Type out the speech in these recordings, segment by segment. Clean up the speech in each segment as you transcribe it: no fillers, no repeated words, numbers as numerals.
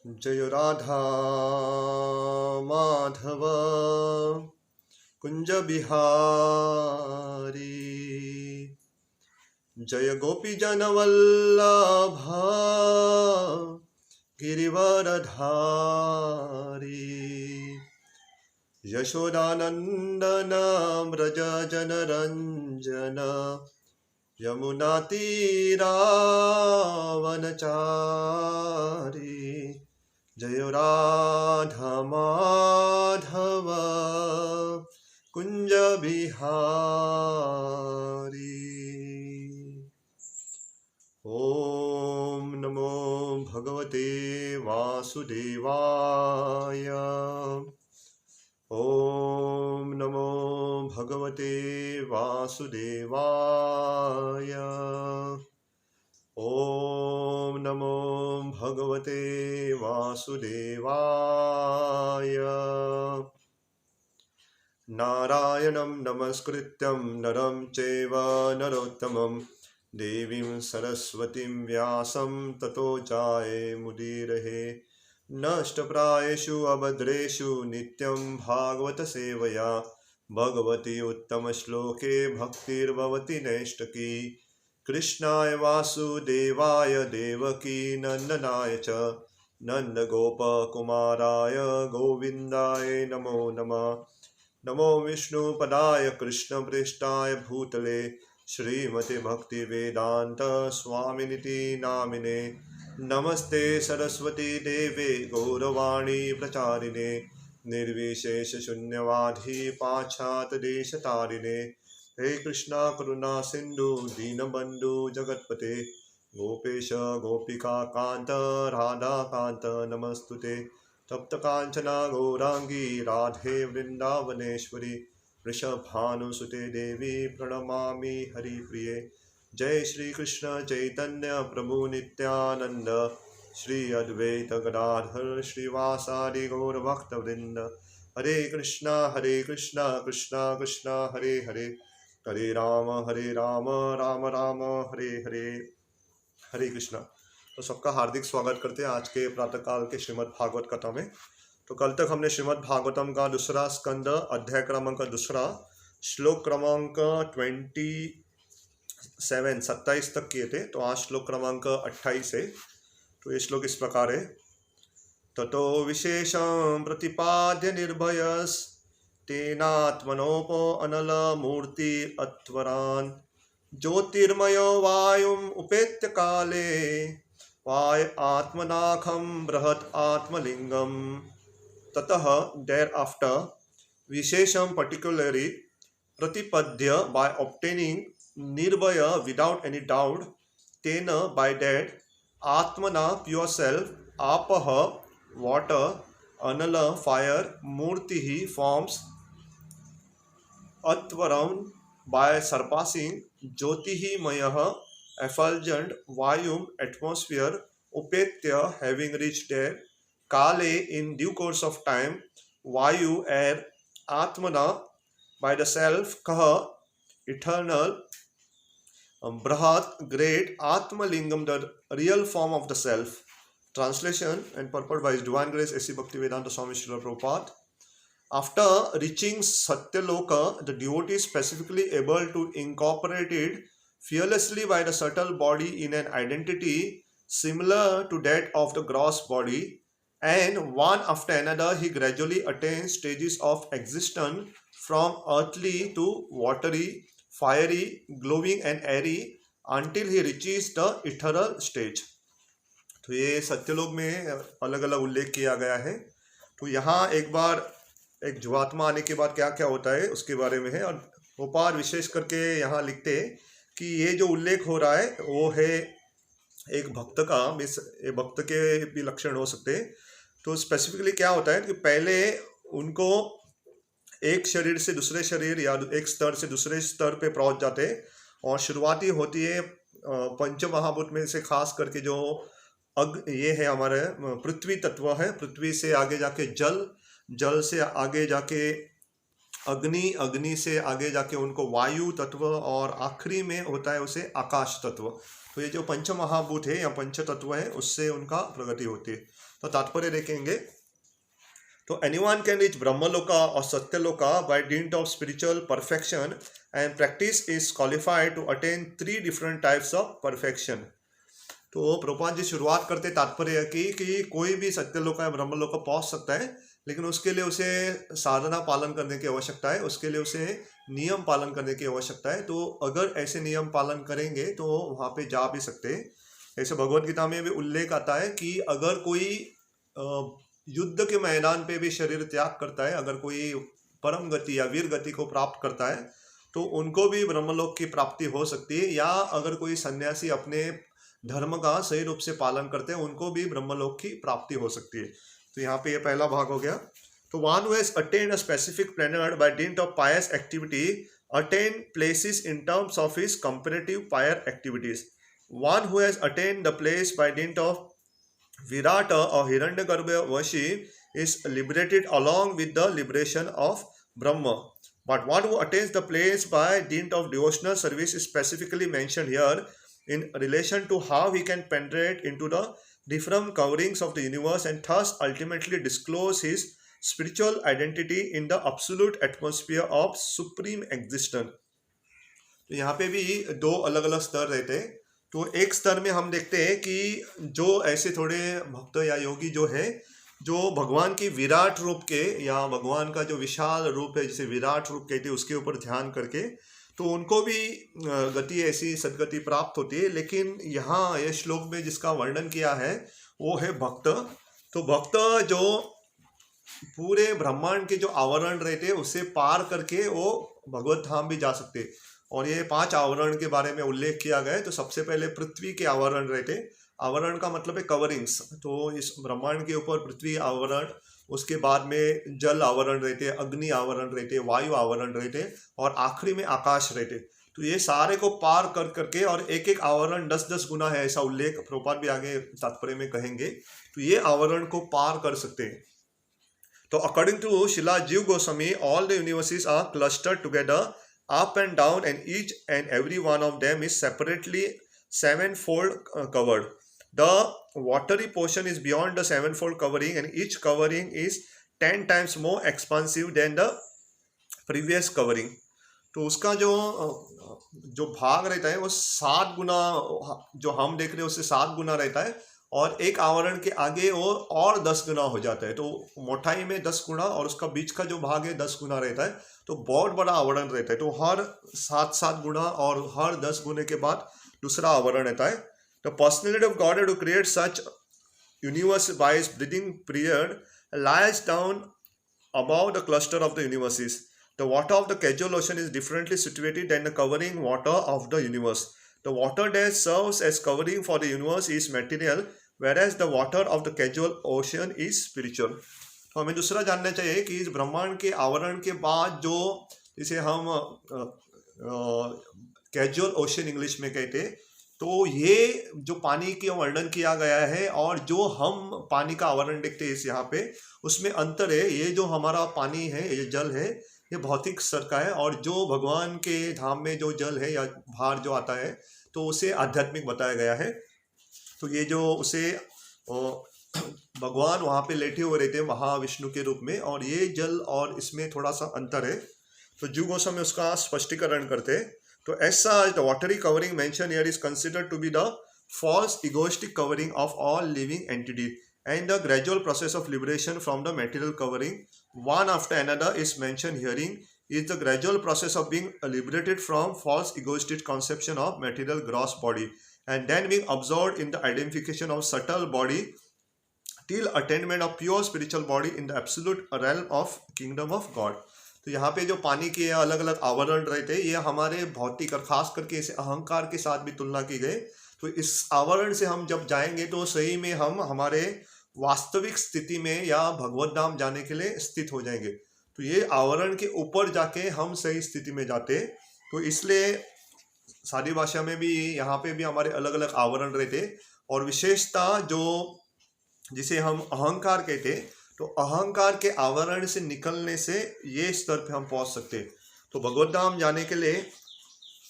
जय राधा माधव कुंज बिहारी। जय गोपी जन वल्लभ गिरिवरधारी। यशोदानंदन व्रज जनरंजन यमुना तीरावनचारी। जय राधा माधव कुंज बिहारी। ओम नमो भगवते वासुदेवाय। ओम नमो भगवते वासुदेवाय। ओम नमो भगवते वासुदेवाय। नारायणं नमस्कृत्यं नरं चैव नरोत्तमं देवीं सरस्वतीं व्यासं ततो जयमुदीरये। नष्टप्रायेषु अभद्रेषु नित्यं भागवत सेवया भगवती उत्तमश्लोके भक्तिर्भवति नैष्टकी। कृष्णाय वासुदेवाय देवकी नन्दनाय च नन्दगोपकुमाराय गोविन्दाय नमो नमः। नमो विष्णुपदाय कृष्णप्रेष्ठाय भूतले श्रीमते भक्तिवेदांत स्वामिनिति नामिने। नमस्ते सरस्वती देवे गौरवाणी प्रचारिणे निर्विशेष शून्यवादी पाश्चात्यदेशतारिणे। हे कृष्णा करुणा सिंधु दीनबंधु जगत्पते गोपेश गोपिका कांत राधा कांत नमस्तुते। तप्त कांचना गौरांगी राधे वृंदावनेश्वरी वृषभानुसुते देवी प्रणमामि हरिप्रिये। जय श्री कृष्ण चैतन्य प्रभु नित्यानंद श्री अद्वैत गदाधर श्रीवासादि गौर भक्तवृंद। हरे कृष्णा कृष्णा कृष्णा हरे हरे हरे राम राम राम हरे हरे। हरे कृष्णा। तो सबका हार्दिक स्वागत करते हैं आज के प्रातःकाल के श्रीमद् भागवत कथा में। तो कल तक हमने श्रीमद् भागवतम का दूसरा स्कंद अध्याय क्रमांक दूसरा श्लोक क्रमांक 27 तक किए थे। तो आज श्लोक क्रमांक 28 है। तो ये श्लोक इस प्रकार है। ततो विशेषं प्रतिपाद्य निर्भयस तेनात्मनोपो अनल मूर्ति अत्वरान् ज्योतिर्मयो वायुम उपेत्य काले वाय आत्मनाखम बृहत आत्मलिंगम। ततः thereafter विशेषम particularly प्रतिपद्य by obtaining nirbhaya without any doubt tena by that atmana pure self apaha water anala fire murtihi forms atvaram by surpassing jyotihi mayah effulgent vayum atmosphere upetya having reached there kale in due course of time vayu air atmana by the self kaha eternal Brahat, great, Atmalingam, the real form of the self. Translation and purport by His Divine Grace A.C. Bhaktivedanta Swami Srila Prabhupada. After reaching Satyaloka, the devotee is specifically able to incorporate it fearlessly by the subtle body in an identity similar to that of the gross body, and one after another he gradually attains stages of existence from earthly to watery, fiery, glowing and airy until he reaches the ethereal stage. तो ये सत्यलोक में अलग अलग उल्लेख किया गया है। तो यहाँ एक बार एक जीवात्मा आने के बाद क्या क्या होता है उसके बारे में है। और गोपाल विशेष करके यहाँ लिखते हैं कि ये जो उल्लेख हो रहा है वो है एक भक्त का, ये भक्त के भी लक्षण हो सकते हैं। तो स्पेसिफिकली क्या होता है कि पहले उनको एक शरीर से दूसरे शरीर या एक स्तर से दूसरे स्तर पे पहुंच जाते हैं। और शुरुआती होती है पंच महाभूत में से खास करके जो ये है हमारे पृथ्वी तत्व है। पृथ्वी से आगे जाके जल, जल से आगे जाके अग्नि, अग्नि से आगे जाके उनको वायु तत्व, और आखिरी में होता है उसे आकाश तत्व। तो ये जो पंच महाभूत है या पंच तत्व है उससे उनका प्रगति होती है। तो तात्पर्य देखेंगे तो एनीवन कैन रीच ब्रह्मलोका और सत्यलोका bye dint of spiritual perfection and practice is qualified to attain 3 different types of perfection। तो प्रभुपाद जी शुरुआत करते तात्पर्य कि कोई भी सत्यलोका या ब्रह्मलोका पहुंच सकता है, लेकिन उसके लिए उसे साधना पालन करने की आवश्यकता है, उसके लिए उसे नियम पालन करने की आवश्यकता है। तो अगर ऐसे नियम पालन करेंगे तो वहाँ पे जा भी सकते हैं। ऐसे भगवत गीता में भी उल्लेख आता है कि अगर कोई युद्ध के मैदान पे भी शरीर त्याग करता है, अगर कोई परम गति या वीर गति को प्राप्त करता है तो उनको भी ब्रह्मलोक की प्राप्ति हो सकती है। या अगर कोई सन्यासी अपने धर्म का सही रूप से पालन करते हैं उनको भी ब्रह्मलोक की प्राप्ति हो सकती है। तो यहाँ पे ये पहला भाग हो गया। तो one who has attend a specific planet by dint of pious activity attain places in terms of his comparative pious activities. One who has attend the place by dint of Virata or Hiranyagarbha Vashi is liberated along with the liberation of Brahma. But one who attains the place by dint of devotional service is specifically mentioned here in relation to how he can penetrate into the different coverings of the universe and thus ultimately disclose his spiritual identity in the absolute atmosphere of supreme existence। तो यहाँ पे भी दो अलग अलग स्तर रहते हैं। तो एक स्तर में हम देखते हैं कि जो ऐसे थोड़े भक्त या योगी जो है, जो भगवान की विराट रूप के या भगवान का जो विशाल रूप है जिसे विराट रूप कहते हैं उसके ऊपर ध्यान करके, तो उनको भी गति ऐसी सदगति प्राप्त होती है। लेकिन यहाँ ये श्लोक में जिसका वर्णन किया है वो है भक्त। तो भक्त जो पूरे ब्रह्मांड के जो आवरण रहते हैं उससे पार करके वो भगवत धाम भी जा सकते हैं। और ये 5 आवरण के बारे में उल्लेख किया गया है। तो सबसे पहले पृथ्वी के आवरण रहते, आवरण का मतलब है कवरिंग्स। तो इस ब्रह्मांड के ऊपर पृथ्वी आवरण, उसके बाद में जल आवरण रहते, अग्नि आवरण रहते, वायु आवरण रहते, और आखिरी में आकाश रहते। तो ये सारे को पार कर करके, और एक एक आवरण 10-10 गुना है ऐसा उल्लेख प्रभुपाद भी आगे तात्पर्य में कहेंगे। तो ये आवरण को पार कर सकते हैं। तो according to Srila Jiva Goswami all the universes are clustered together up and down, and each and every one of them is separately 7-fold covered. The watery portion is beyond the 7-fold covering, and each covering is 10 times more expansive than the previous covering। तो उसका जो भाग रहता है वो 7 गुना, जो हम देख रहे हैं उससे 7 गुना रहता है, और एक आवरण के आगे वो और 10 गुना हो जाता है। तो मोटाई में 10 गुना और उसका बीच का जो भाग है 10 गुना रहता है। तो बहुत बड़ा आवरण रहता है। तो हर 7-7 गुना और हर 10 गुने के बाद दूसरा आवरण रहता है। The personality of God to create such universe by his breathing period lies down above the cluster of the universes. The water of the casual ocean is differently situated than the covering water of the universe. The water that serves as covering for the universe is material, whereas the water of the casual ocean is spiritual। तो हमें दूसरा जानना चाहिए कि इस ब्रह्मांड के आवरण के बाद जो, जिसे हम कैजुअल ओशन इंग्लिश में कहते हैं, तो ये जो पानी का वर्णन किया गया है और जो हम पानी का आवरण देखते हैं इस यहाँ पे, उसमें अंतर है। ये जो हमारा पानी है, ये जल है, ये भौतिक स्तर का है, और जो भगवान के धाम में जो जल है या भार जो आता है तो उसे आध्यात्मिक बताया गया है। तो ये जो उसे भगवान वहाँ पे लेटे हुए रहते हैं महाविष्णु के रूप में, और ये जल और इसमें थोड़ा सा अंतर है। तो जीव गोस्वामी उसका स्पष्टीकरण करते हैं। तो ऐसा the watery covering mention here is considered to be the false egoistic covering of all living entity and the gradual process of liberation from the material covering one after another is mentioned herein is the gradual process of being liberated from false egoistic conception of material gross body and then being absorbed in the identification of subtle body till attainment of pure spiritual body in the absolute realm of kingdom of God। तो यहाँ पे जो पानी के अलग अलग आवरण रहते हैं, ये हमारे भौतिक और खास करके इसे अहंकार के साथ भी तुलना की गई। तो इस आवरण से हम जब जाएंगे तो सही में हम हमारे वास्तविक स्थिति में या भगवत धाम जाने के लिए स्थित हो जाएंगे। तो ये आवरण के ऊपर जाके हम सही स्थिति में जाते। तो इसलिए सारी भाषा में भी यहाँ पे भी हमारे अलग अलग आवरण रहते, और विशेषता जो जिसे हम अहंकार कहते, तो अहंकार के आवरण से निकलने से ये स्तर पे हम पहुंच सकते हैं। तो भगवत धाम जाने के लिए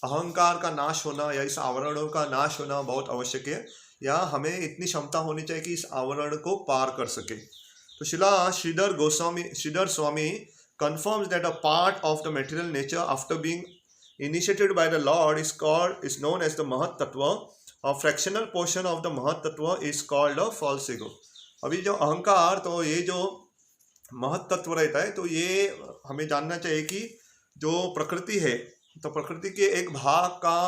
अहंकार का नाश होना या इस आवरणों का नाश होना बहुत आवश्यक है, या हमें इतनी क्षमता होनी चाहिए कि इस आवरण को पार कर सके। तो शिला Shridhar Swami confirms that a part of the material nature after being initiated by the Lord is known as the Mahat Tattva. A fractional portion of the Mahat Tattva is called a false ego. अभी जो अहंकार, तो ये जो महत तत्व रहता है, तो ये हमें जानना चाहिए कि जो प्रकृति है, तो प्रकृति के एक भाग का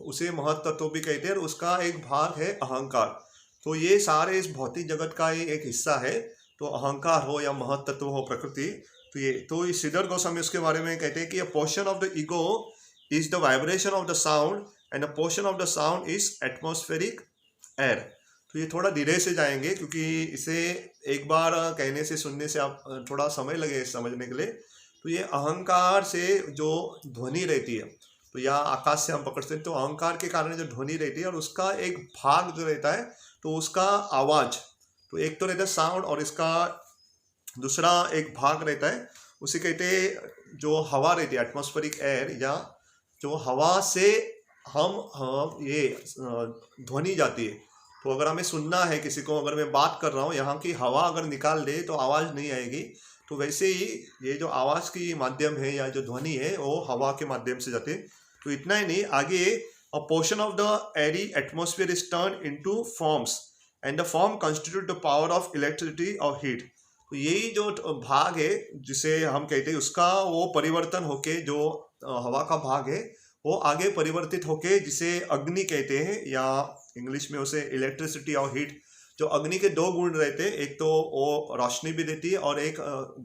उसे महत तत्व भी कहते हैं, और उसका एक भाग है अहंकार। तो ये सारे इस भौतिक जगत का ही एक हिस्सा है। तो अहंकार हो या महत तत्व हो प्रकृति, तो ये श्रीधर गोस्वामी उसके बारे में कहते हैं कि अ portion of the ego is the vibration of the sound and a portion of the sound is atmospheric air. तो ये थोड़ा धीरे से जाएंगे क्योंकि इसे एक बार कहने से सुनने से आप थोड़ा समय लगे समझने के लिए। तो ये अहंकार से जो ध्वनि रहती है, तो या आकाश से हम पकड़ सकते हैं, तो अहंकार के कारण जो ध्वनि रहती है और उसका एक भाग जो रहता है, तो उसका आवाज, तो एक तो रहता है साउंड और इसका दूसरा एक भाग रहता है, उसे कहते हैं जो हवा रहती है एटमॉस्फेरिक एयर, या जो हवा से हम ये ध्वनि जाती है। तो अगर हमें सुनना है किसी को, अगर मैं बात कर रहा हूँ, यहाँ की हवा अगर निकाल दे तो आवाज़ नहीं आएगी। तो वैसे ही ये जो आवाज़ की माध्यम है या जो ध्वनि है वो हवा के माध्यम से जाते हैं। तो इतना ही नहीं, आगे a portion of the airy atmosphere is turn into forms and the form constitute the power of electricity और हीट। तो यही जो भाग है जिसे हम कहते हैं, उसका वो परिवर्तन होके, जो हवा का भाग है वो आगे परिवर्तित होके जिसे अग्नि कहते हैं, या इंग्लिश में उसे इलेक्ट्रिसिटी और हीट। जो अग्नि के दो गुण रहते हैं, एक तो वो रोशनी भी देती है और एक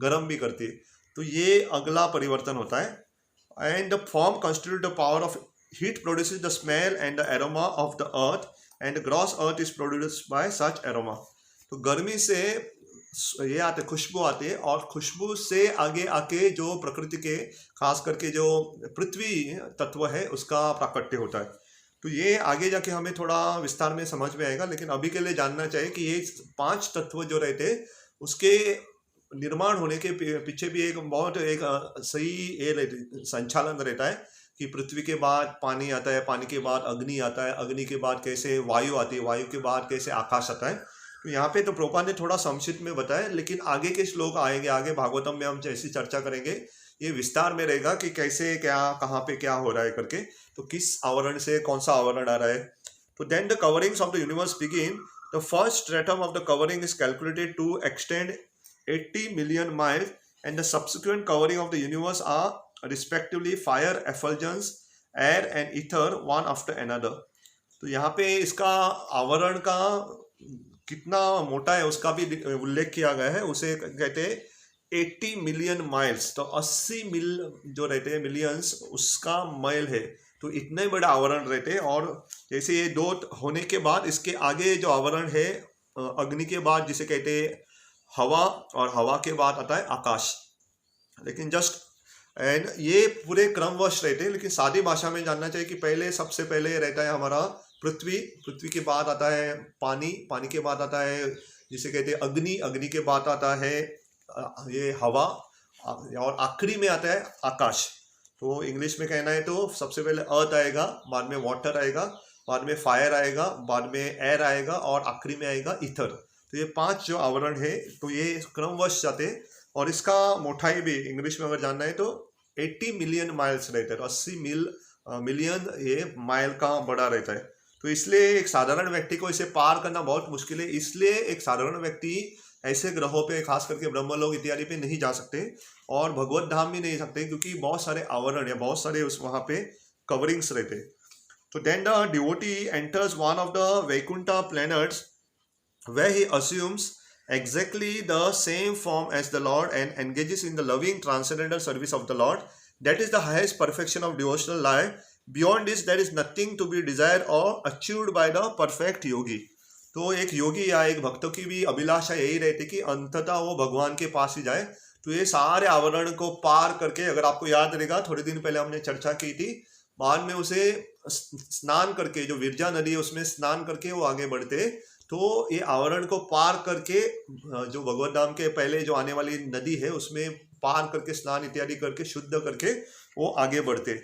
गर्म भी करती है। तो ये अगला परिवर्तन होता है। And the form constitute the power of heat produces the smell and the aroma of the earth and gross earth is produced by such aroma. तो गर्मी से ये आते खुशबू आती है, और खुशबू से आगे आके जो प्रकृति के खास करके जो पृथ्वी तत्व है उसका प्राकट्य होता है। तो ये आगे जाके हमें थोड़ा विस्तार में समझ में आएगा, लेकिन अभी के लिए जानना चाहिए कि ये 5 तत्व जो रहते हैं उसके निर्माण होने के पीछे भी एक बहुत एक सही ये संचालन रहता है कि पृथ्वी के बाद पानी आता है, पानी के बाद अग्नि आता है, अग्नि के बाद कैसे वायु आती है, वायु के बाद कैसे आकाश आता है। तो यहाँ पे तो प्रोपा ने थोड़ा संक्षिप्त में बताया, लेकिन आगे के श्लोक आएंगे, आगे भागवतम में हम जैसी चर्चा करेंगे ये विस्तार में रहेगा कि कैसे क्या कहाँ पे क्या हो रहा है करके, तो किस आवरण से कौन सा आवरण आ रहा है। तो then the coverings of the universe begin. The first stratum of the covering is calculated to extend 80 million miles and the subsequent covering of the universe are respectively fire, effulgence, air and ether, one after another. तो यहाँ पे इसका आवरण का कितना मोटा है उसका भी उल्लेख किया गया है। उसे कहते हैं 80 मिलियन माइल्स, तो 80 मिल जो रहते हैं मिलियंस, उसका माइल है। तो इतने बड़े आवरण रहते हैं। और जैसे ये दो होने के बाद इसके आगे जो आवरण है अग्नि के बाद जिसे कहते हैं हवा, और हवा के बाद आता है आकाश। लेकिन जस्ट एंड ये पूरे क्रमवश रहते हैं, लेकिन सादी भाषा में जानना चाहिए कि पहले सबसे पहले रहता है हमारा पृथ्वी, पृथ्वी के बाद आता है पानी, पानी के बाद आता है जिसे कहते हैं अग्नि, अग्नि के बाद आता है ये हवा, और आखिरी में आता है आकाश। तो इंग्लिश में कहना है तो सबसे पहले अर्थ आएगा, बाद में वाटर आएगा, बाद में फायर आएगा, बाद में एयर आएगा, और आखिरी में आएगा ईथर। तो ये 5 जो आवरण है तो ये क्रमवश जाते हैं। और इसका मोटाई भी इंग्लिश में अगर जानना है तो 80 मिलियन माइल्स रहता है, तो 80 मिलियन ये माइल का बड़ा रहता है। तो इसलिए एक साधारण व्यक्ति को इसे पार करना बहुत मुश्किल है। इसलिए एक साधारण व्यक्ति ऐसे ग्रहों पे, खास करके ब्रह्मलोक इत्यादि पे नहीं जा सकते, और भगवत धाम भी नहीं सकते, क्योंकि बहुत सारे आवरण या बहुत सारे उस वहाँ पे कवरिंग्स रहते। तो then the devotee enters one of the Vaikuntha planets where he assumes exactly the same form as the Lord and engages in the loving transcendental service of the Lord. That is the highest perfection of devotional life. Beyond this, there is nothing to be desired or achieved by the perfect yogi. तो एक योगी या एक भक्तों की भी अभिलाषा यही रहती कि अंततः वो भगवान के पास ही जाए। तो ये सारे आवरण को पार करके, अगर आपको याद रहेगा थोड़े दिन पहले हमने चर्चा की थी, बाद में उसे स्नान करके, जो विरजा नदी है उसमें स्नान करके वो आगे बढ़ते। तो ये आवरण को पार करके जो भगवत धाम के पहले जो आने वाली नदी है उसमें पार करके स्नान इत्यादि करके शुद्ध करके वो आगे बढ़ते।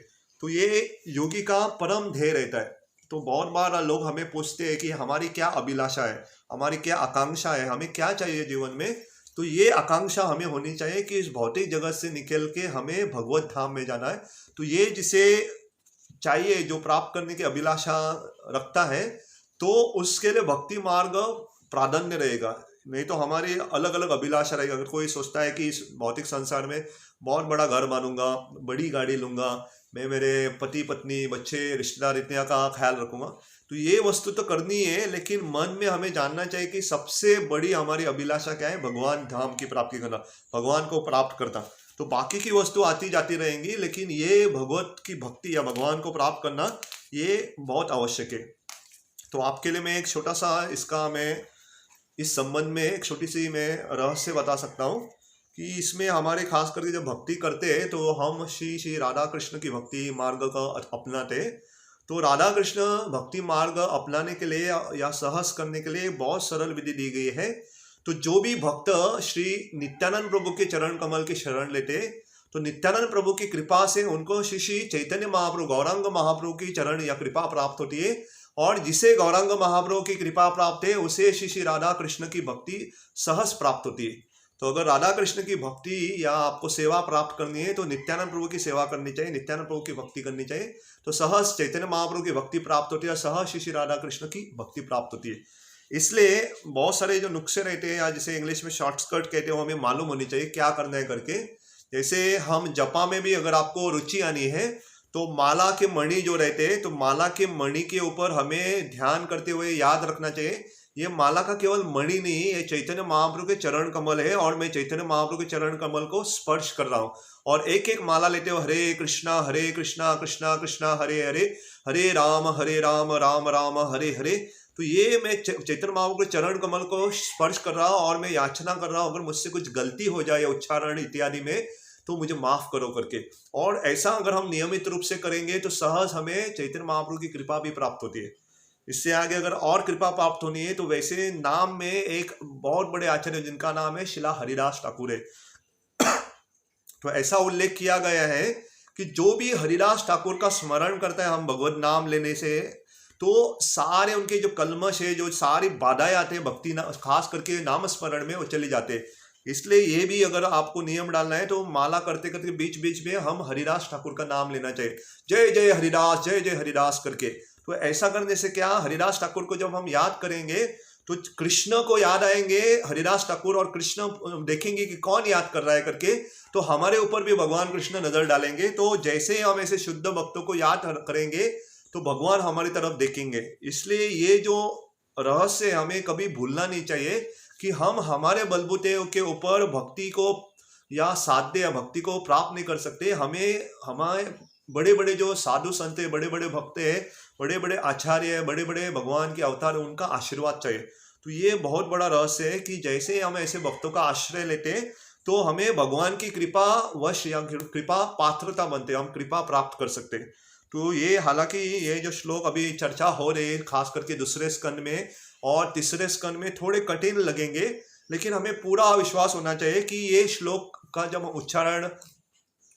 तो ये योगी का परम ध्येय रहता है। तो बहुत बार लोग हमें पूछते हैं कि हमारी क्या अभिलाषा है, हमारी क्या आकांक्षा है, हमें क्या चाहिए जीवन में। तो ये आकांक्षा हमें होनी चाहिए कि इस भौतिक जगत से निकल के हमें भगवत धाम में जाना है। तो ये जिसे चाहिए, जो प्राप्त करने की अभिलाषा रखता है, तो उसके लिए भक्ति मार्ग प्राधान्य रहेगा। नहीं तो हमारी अलग अलग अभिलाषा रहेगी। अगर कोई सोचता है कि इस भौतिक संसार में बहुत बड़ा घर बनूंगा, बड़ी गाड़ी लूंगा, मैं मेरे पति पत्नी बच्चे रिश्तेदार इतने का ख्याल रखूंगा, तो ये वस्तु तो करनी है, लेकिन मन में हमें जानना चाहिए कि सबसे बड़ी हमारी अभिलाषा क्या है, भगवान धाम की प्राप्ति करना, भगवान को प्राप्त करना। तो बाकी की वस्तु आती जाती रहेंगी, लेकिन ये भगवत की भक्ति या भगवान को प्राप्त करना ये बहुत आवश्यक है। तो आपके लिए मैं एक छोटा सा इसका मैं इस संबंध में एक छोटी सी मैं रहस्य बता सकता हूँ कि इसमें हमारे खास करके जब भक्ति करते हैं तो हम श्री श्री राधा कृष्ण की भक्ति मार्ग का अपनाते। तो राधा कृष्ण भक्ति मार्ग अपनाने के लिए या सहस करने के लिए बहुत सरल विधि दी गई है। तो जो भी भक्त श्री नित्यानंद प्रभु के चरण कमल की शरण लेते, तो नित्यानंद प्रभु की कृपा से उनको श्री श्री चैतन्य महाप्रभु गौरांग महाप्रभु की चरण या कृपा प्राप्त होती है। और जिसे गौरांग महाप्रभु की कृपा प्राप्त है उसे श्री श्री राधा कृष्ण की भक्ति सहज प्राप्त होती है। तो अगर राधा कृष्ण की भक्ति या आपको सेवा प्राप्त करनी है तो नित्यानंद प्रभु की सेवा करनी चाहिए, नित्यानंद प्रभु की भक्ति करनी चाहिए। तो सहज चैतन्य महाप्रभु की भक्ति प्राप्त होती है, सहज श्री श्री राधा कृष्ण की भक्ति प्राप्त होती है। इसलिए बहुत सारे जो नुस्खे रहते हैं या जिसे इंग्लिश में शॉर्टकट कहते हैं वो हमें मालूम होनी चाहिए क्या करना है करके। जैसे हम जपा में भी अगर आपको रुचि आनी है तो माला के मणि जो रहते हैं, तो माला के मणि के ऊपर हमें ध्यान करते हुए याद रखना चाहिए ये माला का केवल मणि नहीं, ये चैतन्य महाप्रभु के चरण कमल है और मैं चैतन्य महाप्रभु के चरण कमल को स्पर्श कर रहा हूँ। और एक एक माला लेते हो, हरे कृष्णा कृष्णा कृष्णा हरे हरे, हरे राम राम राम हरे हरे। तो ये मैं चैतन्य महाप्रभु के चरण कमल को स्पर्श कर रहा हूँ और मैं याचना कर रहा हूँ अगर मुझसे कुछ गलती हो जाए उच्चारण इत्यादि में तो मुझे माफ करो करके। और ऐसा अगर हम नियमित रूप से करेंगे तो सहज हमें चैतन्य महाप्रभु की कृपा भी प्राप्त होती है। इससे आगे अगर और कृपा प्राप्त होनी है तो वैसे नाम में एक बहुत बड़े आचार्य जिनका नाम है शिला हरिदास ठाकुर है। तो ऐसा उल्लेख किया गया है कि जो भी हरिदास ठाकुर का स्मरण करता है हम भगवत नाम लेने से, तो सारे उनके जो कलमश है, जो सारी बाधाएं आते हैं भक्ति खास करके नाम स्मरण में, वो चले जाते हैं। इसलिए ये भी अगर आपको नियम डालना है तो माला करते करते बीच बीच में हम हरिदास ठाकुर का नाम लेना चाहिए, जय जय हरिदास करके। तो ऐसा करने से क्या, हरिदास ठाकुर को जब हम याद करेंगे तो कृष्ण को याद आएंगे हरिदास ठाकुर, और कृष्ण देखेंगे कि कौन याद कर रहा है करके, तो हमारे ऊपर भी भगवान कृष्ण नजर डालेंगे। तो जैसे हम ऐसे शुद्ध भक्तों को याद करेंगे तो भगवान हमारी तरफ देखेंगे। इसलिए ये जो रहस्य हमें कभी भूलना नहीं चाहिए कि हम हमारे बलबूते के ऊपर भक्ति को या साध्य या भक्ति को प्राप्त नहीं कर सकते। हमें हमारे बड़े बड़े जो साधु संत है, बड़े बड़े भक्त है, बड़े बड़े आचार्य है, बड़े बड़े भगवान के अवतार है, उनका आशीर्वाद चाहिए। तो ये बहुत बड़ा रहस्य है कि जैसे हम ऐसे भक्तों का आश्रय लेते हैं तो हमें भगवान की कृपा वश या कृपा पात्रता बनते, हम कृपा प्राप्त कर सकते हैं। तो ये हालांकि ये जो श्लोक अभी चर्चा हो रही है खास करके दूसरे स्कंद में और तीसरे स्कंद में थोड़े कठिन लगेंगे, लेकिन हमें पूरा विश्वास होना चाहिए कि ये श्लोक का जब हम उच्चारण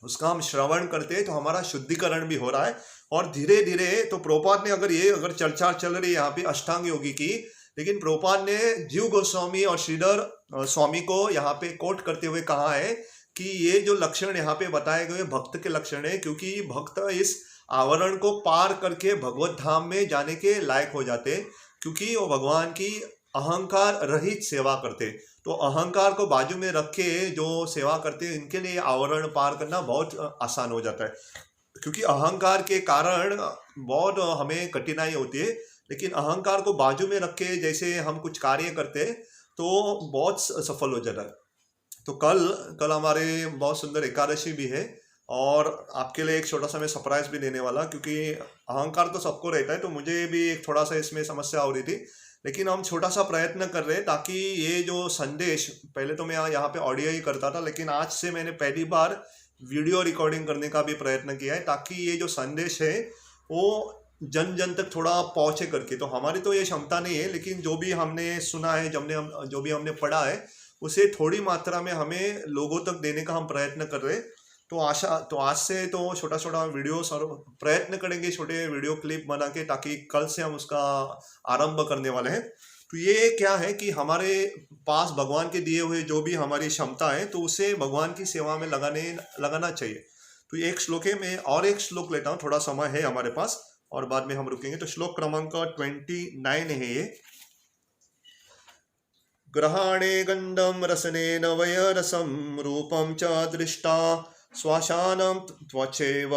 उसका हम श्रवण करते हैं तो हमारा शुद्धिकरण भी हो रहा है। और धीरे धीरे तो प्रभुपाद ने अगर चर्चा चल रही है यहाँ पे अष्टांग योगी की, लेकिन प्रभुपाद ने जीव गोस्वामी और श्रीधर स्वामी को यहाँ पे कोट करते हुए कहा है कि ये जो लक्षण यहाँ पे बताए गए भक्त के लक्षण है, क्योंकि भक्त इस आवरण को पार करके भगवत धाम में जाने के लायक हो जाते, क्योंकि वो भगवान की अहंकार रहित सेवा करते। तो अहंकार को बाजू में रखे जो सेवा करते हैं इनके लिए आवरण पार करना बहुत आसान हो जाता है, क्योंकि अहंकार के कारण बहुत हमें कठिनाई होती है। लेकिन अहंकार को बाजू में रखे जैसे हम कुछ कार्य करते हैं तो बहुत सफल हो जाता है। तो कल हमारे बहुत सुंदर एकादशी भी है और आपके लिए एक छोटा सा मैं सरप्राइज भी देने वाला, क्योंकि अहंकार तो सबको रहता है, तो मुझे भी एक थोड़ा सा इसमें समस्या हो रही थी, लेकिन हम छोटा सा प्रयत्न कर रहे हैं ताकि ये जो संदेश, पहले तो मैं यहाँ पे ऑडियो ही करता था, लेकिन आज से मैंने पहली बार वीडियो रिकॉर्डिंग करने का भी प्रयत्न किया है, ताकि ये जो संदेश है वो जन जन तक थोड़ा पहुंचे करके। तो हमारी तो ये क्षमता नहीं है, लेकिन जो भी हमने सुना है, जो भी हमने पढ़ा है, उसे थोड़ी मात्रा में हमें लोगों तक देने का हम प्रयत्न कर रहे हैं। तो आज से तो छोटा छोटा वीडियोस और प्रयत्न करेंगे, छोटे वीडियो क्लिप बना के, ताकि कल से हम उसका आरंभ करने वाले हैं। तो ये क्या है कि हमारे पास भगवान के दिए हुए जो भी हमारी क्षमता है, तो उसे भगवान की सेवा में लगाना चाहिए। तो ये एक श्लोक है, मैं और एक श्लोक लेता हूँ, थोड़ा समय है हमारे पास और बाद में हम रुकेंगे। तो श्लोक क्रमांक 29 है ये। ग्रहाणे गंधम रसनेन वयरसम रूपम च दृष्टा श्वासानं त्वचैव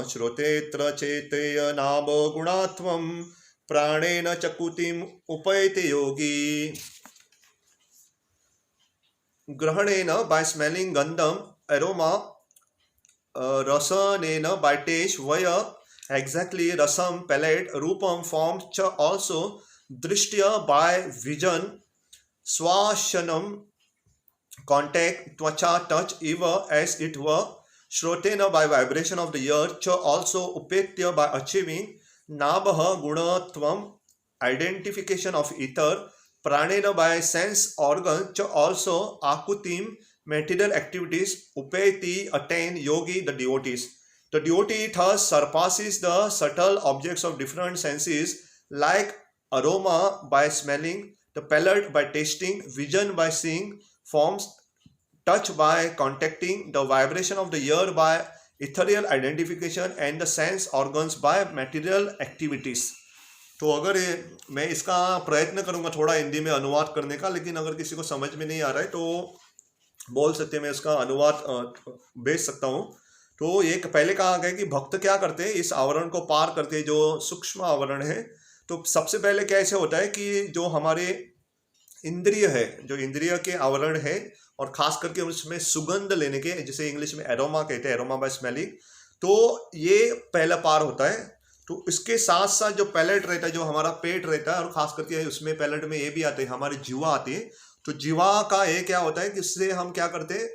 श्रुतेत्र चेतेय नाम गुणात्वम प्राणेन चकुतिम उपैति योगी। ग्रहणेन by smelling gandham aroma, rasanena by taste, vaya exactly rasam palate, rupam form cha also, drishtya by vision, swashanam contact, tvacha touch, eva as it were, shrotena by vibration of the ear, cha also, upetya by achieving, nabha gunatvam identification of ether, pranena by sense organ, cha also, akutim material activities, upeti attain, yogi the devotees. The devotee thus surpasses the subtle objects of different senses, like aroma by smelling, the palate by tasting, vision by seeing, forms, touch by contacting, the vibration of the ear by ethereal identification, and the sense organs by material activities. तो अगर मैं इसका प्रयत्न करूंगा थोड़ा हिंदी में अनुवाद करने का, लेकिन अगर किसी को समझ में नहीं आ रहा है तो बोल सकते हैं, मैं इसका अनुवाद भेज सकता हूँ। तो ये पहले कहा गया कि भक्त क्या करते हैं, इस आवरण को पार करके, जो सूक्ष्म आवरण है। तो सबसे पहले क्या ऐसे होता है कि जो हमारे इंद्रिय है, जो इंद्रिय के आवरण है, और खास करके उसमें सुगंध लेने के, जिसे इंग्लिश में एरोमा कहते हैं, एरोमा बाय स्मेलिंग, तो ये पहला पार होता है। तो इसके साथ साथ जो पैलेट रहता है, जो हमारा पेट रहता है, और खास करके उसमें पैलेट में ये भी आते हैं, हमारी जीवा आती है। तो जीवा का ये क्या होता है कि इससे हम क्या करते हैं,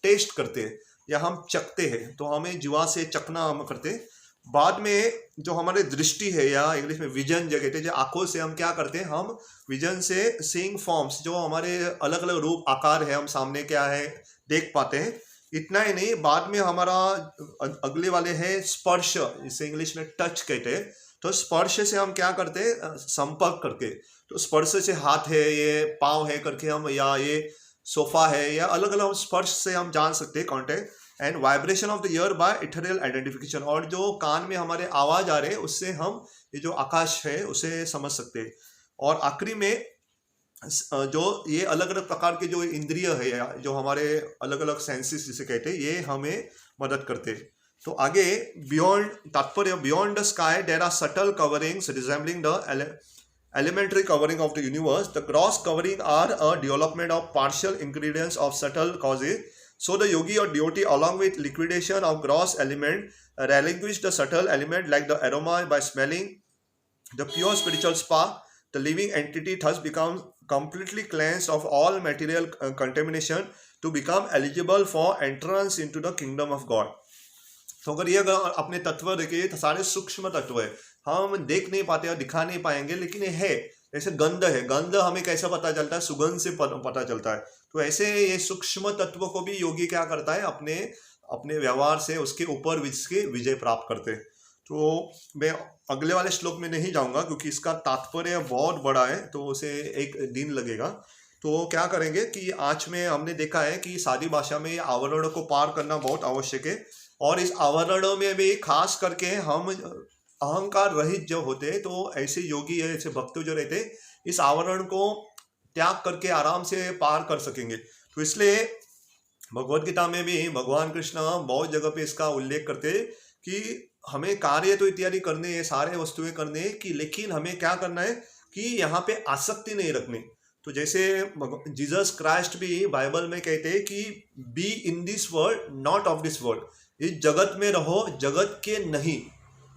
टेस्ट करते हैं या हम चखते हैं। तो हमें जीवा से चखना हम करते हैं। बाद में जो हमारे दृष्टि है, या इंग्लिश में विजन जो कहते हैं, जो आंखों से हम क्या करते हैं, हम विजन से सीइंग फॉर्म्स, जो हमारे अलग अलग रूप आकार है, हम सामने क्या है देख पाते हैं। इतना ही नहीं, बाद में हमारा अगले वाले है स्पर्श, इसे इंग्लिश में टच कहते हैं। तो स्पर्श से हम क्या करते हैं, संपर्क करके। तो स्पर्श से हाथ है, ये पाँव है करके हम, या ये सोफा है, या अलग अलग स्पर्श से हम जान सकते हैं contact. And vibration of the ear by ethereal identification, और जो कान में हमारे आवाज आ रहे हैं, उससे हम ये जो आकाश है उसे समझ सकते हैं। और आखिरी में जो ये अलग अलग प्रकार के जो इंद्रिय है, जो हमारे अलग अलग सेंसेस जिसे कहते हैं, ये हमें मदद करते हैं। तो आगे बियॉन्ड तात्पर्य, beyond the sky there are subtle coverings resembling the elementary covering of the universe. The gross covering are a development of partial ingredients of subtle causes. So the yogi or devotee, along with liquidation of gross element, relinquish the subtle element like the aroma by smelling. The pure spiritual spark, the living entity thus becomes completely cleansed of all material contamination to become eligible for entrance into the kingdom of God. तो अगर ये अपने तत्व देखिए, तो सारे सूक्ष्म तत्व है, हम देख नहीं पाते और दिखा नहीं पाएंगे, लेकिन ये है। जैसे गंध है, गंध हमें कैसे पता चलता है, सुगंध से पता चलता है। तो ऐसे ये सूक्ष्म तत्व को भी योगी क्या करता है, अपने अपने व्यवहार से उसके ऊपर विजय प्राप्त करते हैं। तो मैं अगले वाले श्लोक में नहीं जाऊंगा, क्योंकि इसका तात्पर्य बहुत बड़ा है, तो उसे एक दिन लगेगा। तो क्या करेंगे कि आज में हमने देखा है कि सादी भाषा में आवरण को पार करना बहुत आवश्यक है। और इस आवरणों में भी खास करके हम अहंकार रहित जो होते हैं, तो ऐसे योगी है, ऐसे भक्त जो रहते हैं, इस आवरण को त्याग करके आराम से पार कर सकेंगे। तो इसलिए भगवत गीता में भी भगवान कृष्ण बहुत जगह पे इसका उल्लेख करते हैं कि हमें कार्य तो इत्यादि करने हैं, सारे वस्तुएं करने हैं, कि लेकिन हमें क्या करना है कि यहाँ पे आसक्ति नहीं रखनी। तो जैसे जीसस क्राइस्ट भी बाइबल में कहते हैं कि be in this world not of this world, इस जगत में रहो, जगत के नहीं।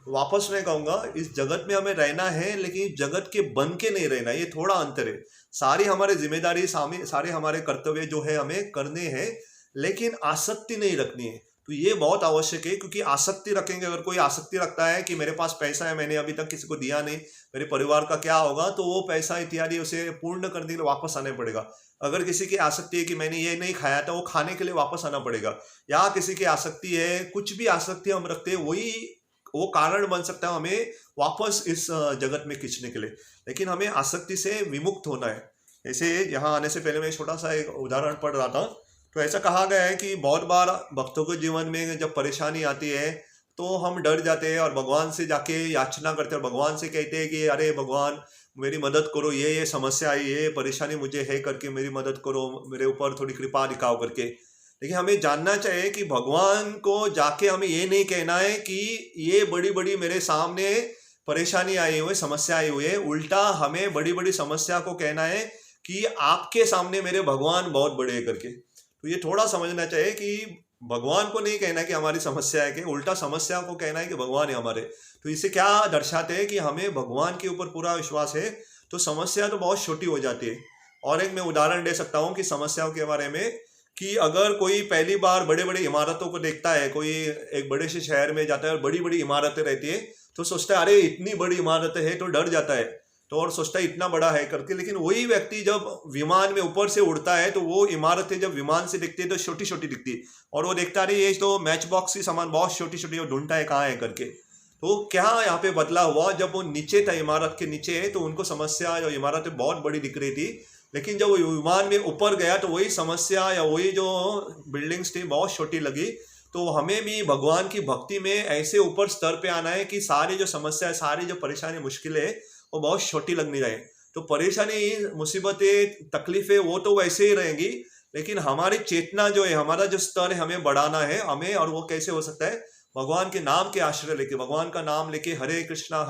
वापस मैं कहूँगा, इस जगत में हमें रहना है, लेकिन जगत के बन के नहीं रहना, ये थोड़ा अंतर है। सारी हमारी जिम्मेदारी, सारे हमारे कर्तव्य जो है हमें करने हैं, लेकिन आसक्ति नहीं रखनी है। तो ये बहुत आवश्यक है, क्योंकि आसक्ति रखेंगे, अगर कोई आसक्ति रखता है कि मेरे पास पैसा है, मैंने अभी तक किसी को दिया नहीं, मेरे परिवार का क्या होगा, तो वो पैसा इत्यादि उसे पूर्ण करने के लिए वापस आने पड़ेगा। अगर किसी की आसक्ति है कि मैंने ये नहीं खाया था, वो खाने के लिए वापस आना पड़ेगा। या किसी की आसक्ति है, कुछ भी आसक्ति हम रखते हैं, वही वो कारण बन सकता है हमें वापस इस जगत में खींचने के लिए। लेकिन हमें आसक्ति से विमुक्त होना है। जैसे यहाँ आने से पहले मैं छोटा सा एक उदाहरण पढ़ रहा था, तो ऐसा कहा गया है कि बहुत बार भक्तों के जीवन में जब परेशानी आती है तो हम डर जाते हैं और भगवान से जाके याचना करते हैं और भगवान से कहते हैं कि अरे भगवान मेरी मदद करो, ये समस्या आई, ये परेशानी मुझे है करके मेरी मदद करो, मेरे ऊपर थोड़ी कृपा दिखाओ करके। लेकिन हमें जानना चाहिए कि भगवान को जाके हमें ये नहीं कहना है कि ये बड़ी बड़ी मेरे सामने परेशानी आई हुई, समस्या आई हुई है। उल्टा हमें बड़ी बड़ी समस्या को कहना है कि आपके सामने मेरे भगवान बहुत बड़े हैं करके। तो ये थोड़ा समझना चाहिए कि भगवान को नहीं कहना कि हमारी समस्या है, कि उल्टा समस्या को कहना है कि भगवान है हमारे। तो इसे क्या दर्शाते हैं कि हमें भगवान के ऊपर पूरा विश्वास है, तो समस्या तो बहुत छोटी हो जाती है। और एक मैं उदाहरण दे सकता हूँ कि समस्याओं के बारे में, कि अगर कोई पहली बार बड़े बड़े इमारतों को देखता है, कोई एक बड़े से शहर में जाता है और बड़ी बड़ी इमारतें रहती है, तो सोचता है अरे इतनी बड़ी इमारतें है, तो डर जाता है, तो और सोचता है इतना बड़ा है करके। लेकिन वही व्यक्ति जब विमान में ऊपर से उड़ता है, तो वो इमारतें जब विमान से दिखती है तो छोटी छोटी दिखती है, और वो देखता है ये तो मैच बॉक्स की सामान बहुत छोटी छोटी, वो ढूंढता है कहाँ है करके। तो क्या यहाँ पे बदला हुआ, जब वो नीचे था, इमारत के नीचे है, तो उनको समस्या या इमारतें बहुत बड़ी दिख रही थी। लेकिन जब वो विमान में ऊपर गया तो वही समस्या या वही जो बिल्डिंग्स थी बहुत छोटी लगी। तो हमें भी भगवान की भक्ति में ऐसे ऊपर स्तर पे आना है कि सारी जो समस्या है, सारी जो परेशानी मुश्किलें है, वो बहुत छोटी लगनी रहे। तो परेशानी, मुसीबतें, तकलीफें वो तो वैसे ही रहेंगी, लेकिन हमारी चेतना जो है, हमारा जो स्तर है, हमें बढ़ाना है हमें। और वो कैसे हो सकता है? भगवान के नाम के आश्रय लेके, भगवान का नाम लेके, हरे कृष्णा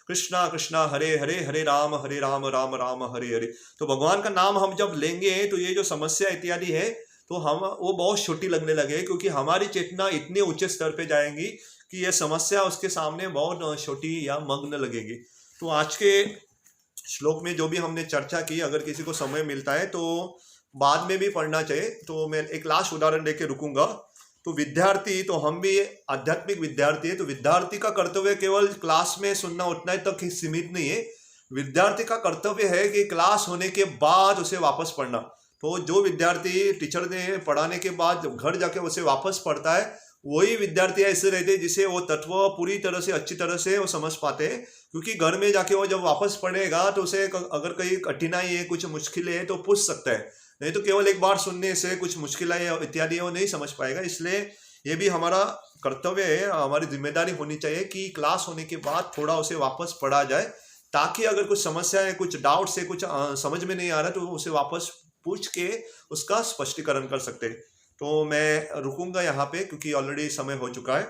कृष्णा कृष्णा हरे हरे, हरे राम राम राम हरे हरे। तो भगवान का नाम हम जब लेंगे तो ये जो समस्या इत्यादि है, तो हम वो बहुत छोटी लगने लगे, क्योंकि हमारी चेतना इतने ऊंचे स्तर पे जाएंगी कि ये समस्या उसके सामने बहुत छोटी या मग्न लगेगी। तो आज के श्लोक में जो भी हमने चर्चा की, अगर किसी को समय मिलता है तो बाद में भी पढ़ना चाहिए। तो मैं एक लास्ट उदाहरण लेके रुकूंगा। तो विद्यार्थी, तो हम भी आध्यात्मिक विद्यार्थी है, तो विद्यार्थी का कर्तव्य केवल क्लास में सुनना उतना ही तक ही सीमित नहीं है। विद्यार्थी का कर्तव्य है कि क्लास होने के बाद उसे वापस पढ़ना। तो जो विद्यार्थी टीचर ने पढ़ाने के बाद घर जाके उसे वापस पढ़ता है, वही विद्यार्थी ऐसे रहते हैं जिसे वो तत्व पूरी तरह से, अच्छी तरह से वो समझ पाते हैं। क्योंकि घर में जाके वो जब वापस पढ़ेगा तो उसे अगर कहीं कठिनाई है, कुछ मुश्किलें है, तो पूछ सकता है। नहीं तो केवल एक बार सुनने से कुछ मुश्किलें इत्यादि वो नहीं समझ पाएगा। इसलिए ये भी हमारा कर्तव्य है, हमारी जिम्मेदारी होनी चाहिए कि क्लास होने के बाद थोड़ा उसे वापस पढ़ा जाए, ताकि अगर कुछ समस्या है, कुछ डाउट से, कुछ समझ में नहीं आ रहा, तो उसे वापस पूछ के उसका स्पष्टीकरण कर सकते हैं। तो मैं रुकूंगा यहाँ पे, क्योंकि ऑलरेडी समय हो चुका है।